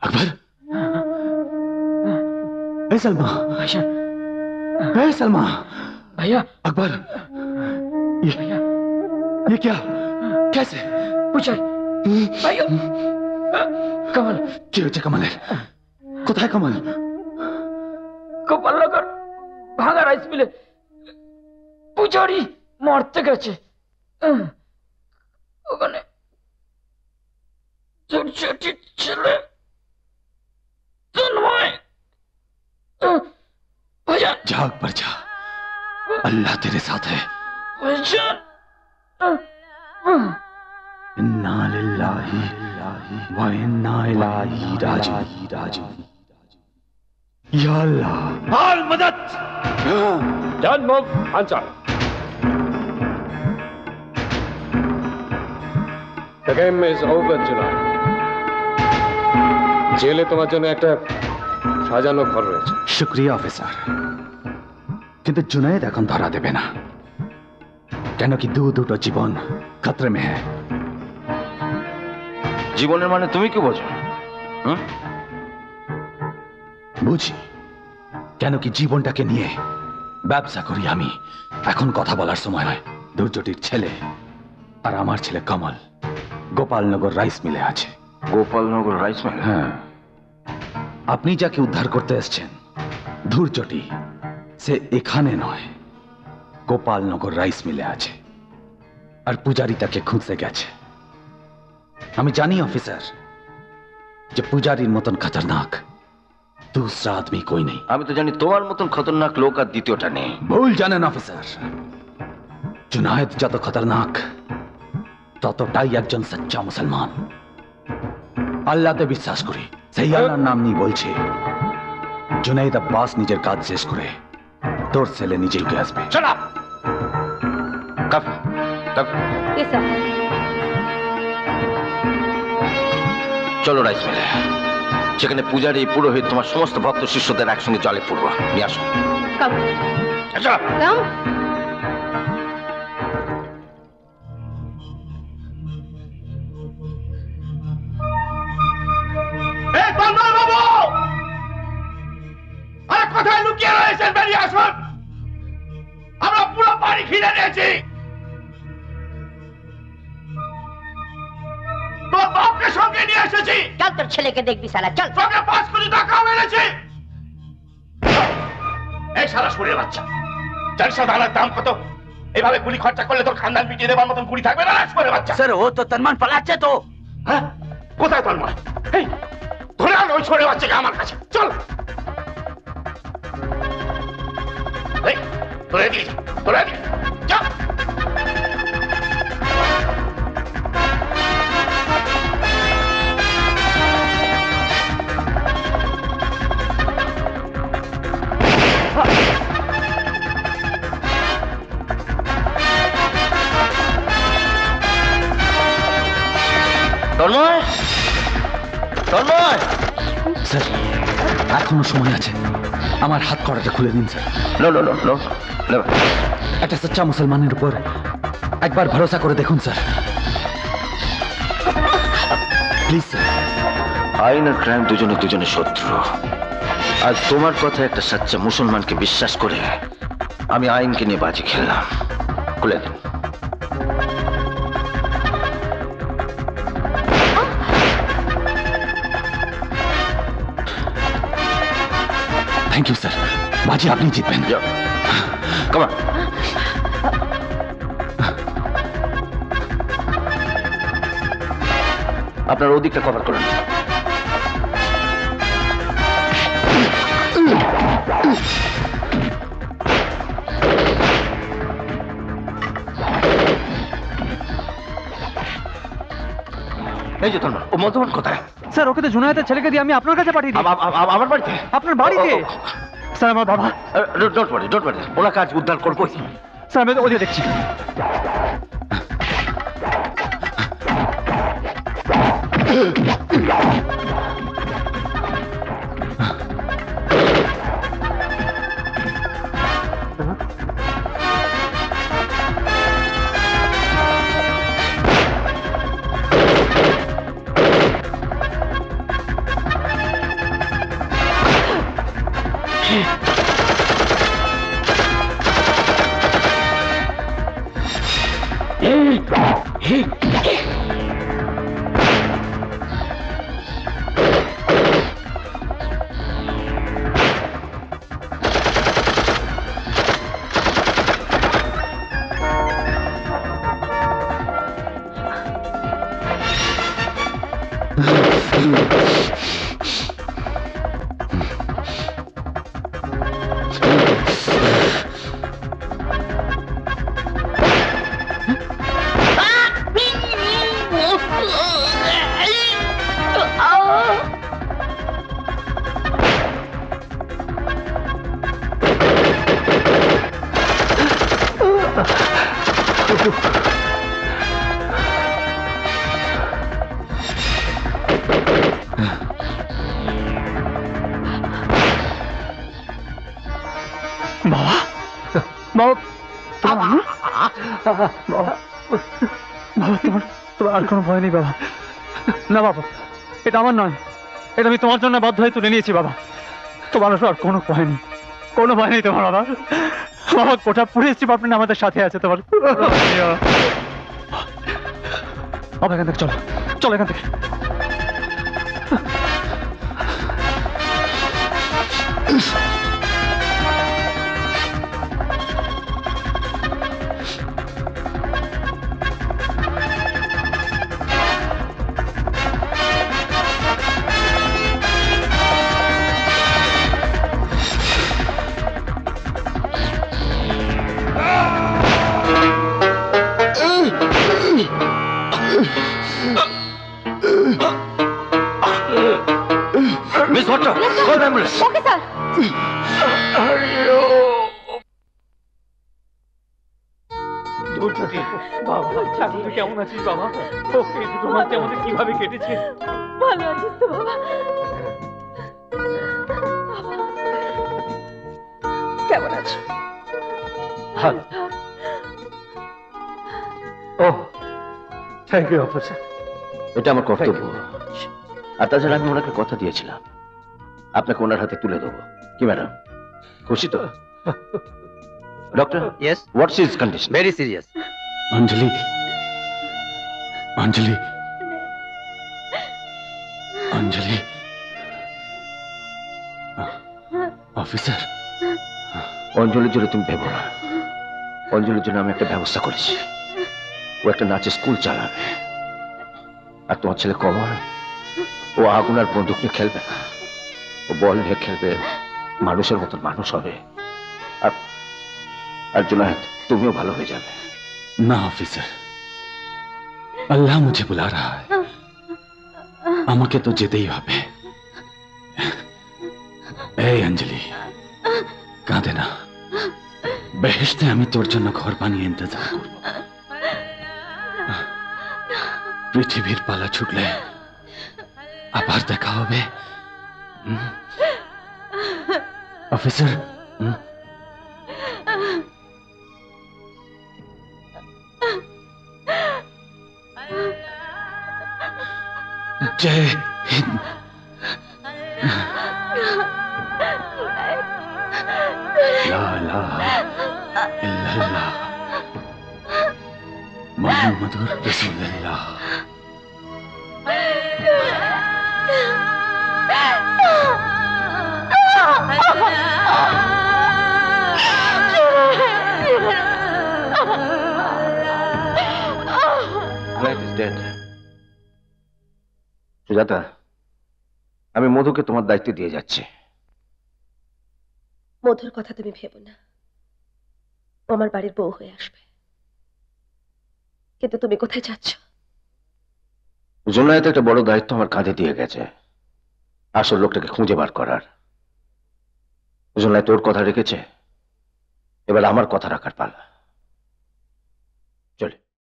अकबर, सलमा, सलमा, भैया, अकबर, ये क्या? कैसे? पूछा भैया। कमल কি হয়েছে কমলের? কোথায় কমল? গোপালনগর ভাঙা রাইস মিলে পূজারি মরতে গেছে। ওখানে ছোট ছেলে তন্ময়। ভাইজান जा अकबर जा, अल्लाह तेरे साथ है। भाईजान, इन्ना लिल्लाहि व इन्ना इलैहि राजिऊन। या अल्लाह, हाल मदद। Don't move, hands up. The game is over tonight. জেলে তোমার জন্য একটা সাজানো ঘর রয়েছে। শুক্রিয়া অফিসার, কিন্তু জুনায়েদ এখন ধরা দেবে না, কেন কি দুটো জীবন খতরে মে হ্যায়। জীবনের মানে তুমি কি বোঝো? বুঝি, কেন কি জীবনটাকে নিয়ে ব্যবসা করি আমি। এখন কথা বলার সময় নয়। দুর্যোটির ছেলে আর আমার ছেলে কমল গোপালনগর রাইস মিলে আছে। Gopalnagar rice mill? হ্যাঁ, আপনি যাকে উদ্ধার করতে এসেছেন ধূর্যটি, সে এখানে নয়, গোপালনগর রাইস মিলে আছে। আর পূজারি তাকে খুঁজতে গেছে। আমি জানি অফিসার যে পূজারির মতন খতরনাক दूसरा आदमी कोई नहीं। আমি তো জানি তোমার মতন খতরনাক লোক আর দ্বিতীয়টা নেই। ভুল জানেন অফিসার, জুনায়েদ যত খতরনাক ততটাই একজন সচ্চা মুসলমান। আল্লাহতে বিশ্বাস করি, সেই আল্লাহর নাম নিয়ে বলছি। জুনায়েদ আব্বাস নিজের কাজ শেষ করে তোর ছেলে নিজেই উঠে আসবে। Shut up! কাফি, কাফি। Yes, sir. চলো রাইস মিলে, সেখানে পূজারি পুরোহিত তোমার সমস্ত ভক্ত শিষ্যদের একসঙ্গে জলে পড়বো। নিয়ে আসো। Come. আচ্ছা। Come. কোথায় লুকিয়ে রয়েছেন? বেরিয়ে আসুন। আমরা পুরো বাড়ি ঘিরে নিয়েছি। তোর বাপকে সঙ্গে নিয়ে এসেছি। চল তোর ছেলেকে দেখবি শালা, চল। তোকে 5 কোটি টাকা মেরেছি। এই শালা শুনে বাচ্চা, জানিস না দানার দাম কত? এইভাবে গুলি খরচা করলে তোর খানদান মিটিয়ে দেবার মতন গুলি থাকবে না। শুনে বাচ্চা। স্যার, ও তো তন্ময় পালাচ্ছে তো। হ্যাঁ, কোথায় তন্ময়? এই ধরে আন ওই ছোড়ে বাচ্চাকে আমার কাছে। চল। এই তোরে দিয়ে যা, তোরে দিয়ে যা। তন্ময়, তন্ময়। স্যার, এখনো সময় আছে, আমার হাত কড়াটা খুলে দিন sir. No no no no, never. একটা সচ্চা মুসলমানের উপর একবার ভরসা করে দেখুন স্যার, প্লিজ স্যার। আইন আর ক্রাইম দুজনে দুজনে শত্রু। আজ তোমার কথা একটা সচ্চা মুসলমানকে বিশ্বাস করে আমি আইনকে নিয়ে বাজি খেললাম। খুলে দিন। থ্যাংক ইউ স্যার, বাজি আপনি জিতবেন। যাও, কাম অন। আপনার ওদিকটা কভার করুন। এই যে তন্ময়, ও মধ্যমান কোথায়? স্যার, ওকে তো জুনায়েদের ছেলেকে দিয়ে আমি আপনার কাছে পাঠিয়ে দিই। আমার বাড়িতে? আপনার বাড়িতে? স্যার, আমার বাবা। ডোন্ট ওয়ারি, ডোন্ট ওয়ারি, ওনাকে আজ উদ্ধার করবোই। স্যার, আমি ওদিকে দেখছি। বাবা বাবা বাবা তোমার তোমার আর কোনো ভয় নেই বাবা। না বাবা, এটা আমার নয়, এটা আমি তোমার জন্য বাধ্য হয়ে তুলে নিয়েছি বাবা। তোমার আর কোনো ভয় নেই, কোনো ভয় নেই তোমার বাবা। বাবা গোটা পুলিশ ডিপার্টমেন্ট আমাদের সাথে আছে তোমার। বাবা এখান থেকে চলো, চলো এখান থেকে। Miss Bhatt, call ambulance. Okay sir. বাবা তুই কেমন আছিস বাবা? ওকে দুটো মাসে আমাদের কিভাবে কেটেছে? ভালো আছিস তো বাবা? কেমন আছো? ও থ্যাংক ইউ অফিসার, এটা আমার কর্তব্য। আর তাছাড়া আমি ওনাকে কথা দিয়েছিলাম আপনাকে ওনার হাতে তুলে দেবো। কি ম্যাডাম খুশি তো? Doctor, Yes, what's his condition? very serious. Anjali, Anjali, Anjali, officer. অঞ্জলির জন্য তুমি ভেবো না, অঞ্জলির জন্য আমি একটা ব্যবস্থা করেছি। ও একটা নাচের স্কুল চালাবে, আর তোমার ছেলে কমল, ও আগুন আর বন্দুক নিয়ে খেলবে না, ও বল নিয়ে খেলবে, মানুষের মতন মানুষ হবে। আর জুনায়েদ, তুমিও ভালো হয়ে যাবে। ना ऑफिसर, अल्लाह मुझे बुला रहा है, আমাকে তো যেতেই হবে। এই अंजलि, কাঁদে না, বেহেশতে আমি তোর জন্য ঘর বানিয়ে ইন্তজার করব। পৃথিবীর পালা ছুটলে আবার দেখা হবে। অফিসার, जय हिंद। ला इलाहा इल्लल्लाह मुहम्मदुर रसूलुल्लाह। Junaid is dead. সুজাতা, আমি মধুকে তোমার দায়িত্ব দিয়ে যাচ্ছি। মধুর কথা তুমি ভেবো না, ও আমার বাড়ির বউ হয়ে আসবে। কিন্তু তুমি কোথায় যাচ্ছ? জুনায়েদ একটা বড় দায়িত্ব আমার কাঁধে দিয়ে গেছে, আসল লোকটাকে খুঁজে বার করার। জুনায়েদ তোর কথা রেখেছে, এবার আমার কথা রাখার পালা।